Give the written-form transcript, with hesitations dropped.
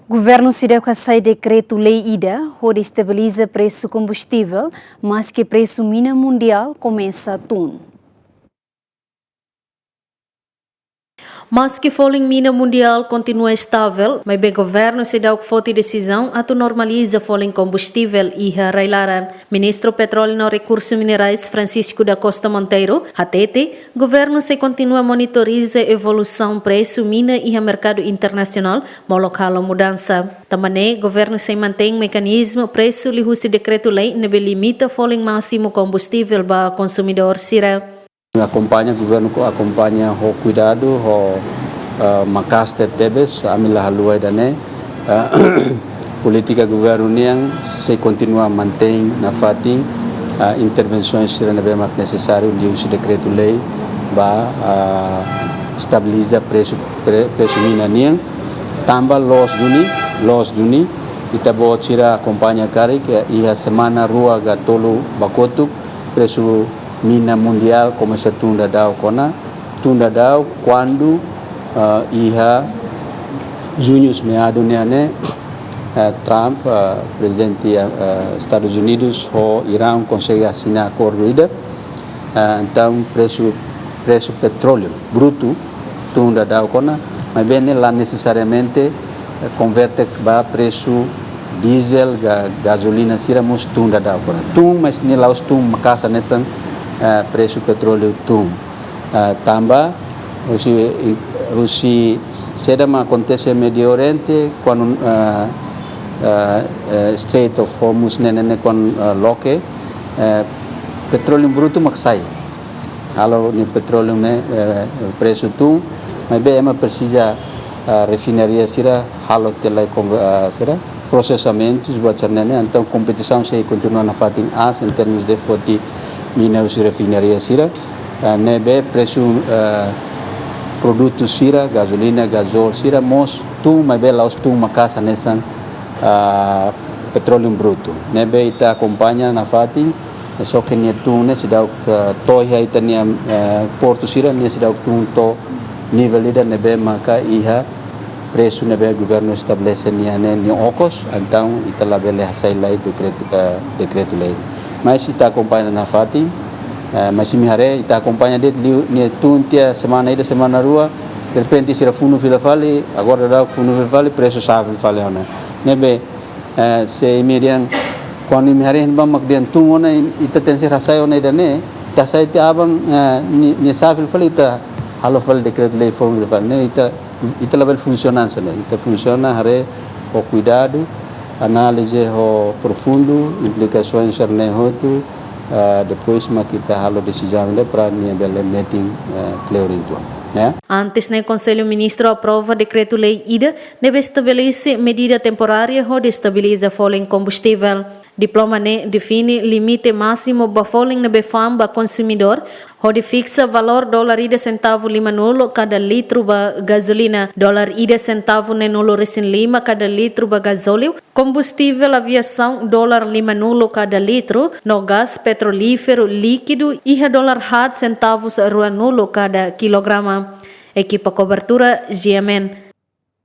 Governu seidauk hasai dekretu-lei ida, hodi estabiliza presu kombustivel, maski presu mina mundial komesa tun. Maski falling mina mundial continua estável, mas o governo seidauk forte decisão a normaliza falling combustível e railaran. Ministro Petróleo e Recursos Minerais Francisco da Costa Monteiro, hatete, governo se continua monitoriza evolução preço mina e mercado internacional, local mudança. Também, governo se mantém mecanismo preço lihusi decreto-lei nebe limita falling máximo combustível para consumidor sira. Acompanha, o governo acompanha o cuidado, o makas tebes, amilah haluai dane, política governo yang se continua mantém na fating intervenções serão bem necessário de uso decreto-lei para estabiliza presu mina niang, tambah los duni, kita bawa cira acompanha kari que ia semana rua gatolo bakotuk presu mina mundial komesa tunda dau quando ia junhos meado né Trump presidente Estados Unidos ou Irã consegue assinar acordo ida então preço petróleo bruto tunda dau mas bem lá necessariamente converte para preço diesel gasolina siramos tunda dau mas nila os makasa nesan preço petróleo tambah usi sedang acontece Medio Oriente quando Strait of Hormuz nene con loke petróleo bruto maksai kalau ni petróleo ne preço mas bem precisa refinaria sira halo telai sira processamentos buat nene então competição se continua na fating as em termos de forte mina usi refinaria sira nebe preço produtos sira gasolina gasol sira mos mas bem laos makasa nesan petróleo bruto nebe ita acompanha na fating só que ni ne seidauk toia ita ni porto sira ni seidauk to nível ida nebe maka iha preço nebe governo estabelece ni okos então ita labele hasai lai dekretu-lei mas ita acompanha na fating mas se mihare ita acompanha de ni tuntia semana ida semana rua de repente sira funu vila fale agora dá funu vila fale preço sabe fale ona nebe se median quando mihare bam makdian tungona ita tense hasai ona ida ne ta sai ti abang ni sabe fale ita halo fale dekretu-lei fong fale ne ita label funcionança né ita funciona hare o cuidado análise o profundo implicações cerne hotu depois kita halo decisão para ni bele meeting clearing tu né. Antes, o Conselho Ministro aprova decreto-lei ida deve estabelecer medida temporária de estabiliza falling combustível. Diploma define limite máximo para falling na befam para consumidor, onde fixa valor dólar ida centavo 5 cada litro para gasolina, dólar ida centavo nenulo recém 5 cada litro para gasóleo, combustível aviação dólar 5 cada litro, no gás petrolífero líquido e dólar hat centavos ruanulo cada quilograma. Equipa cobertura GMN.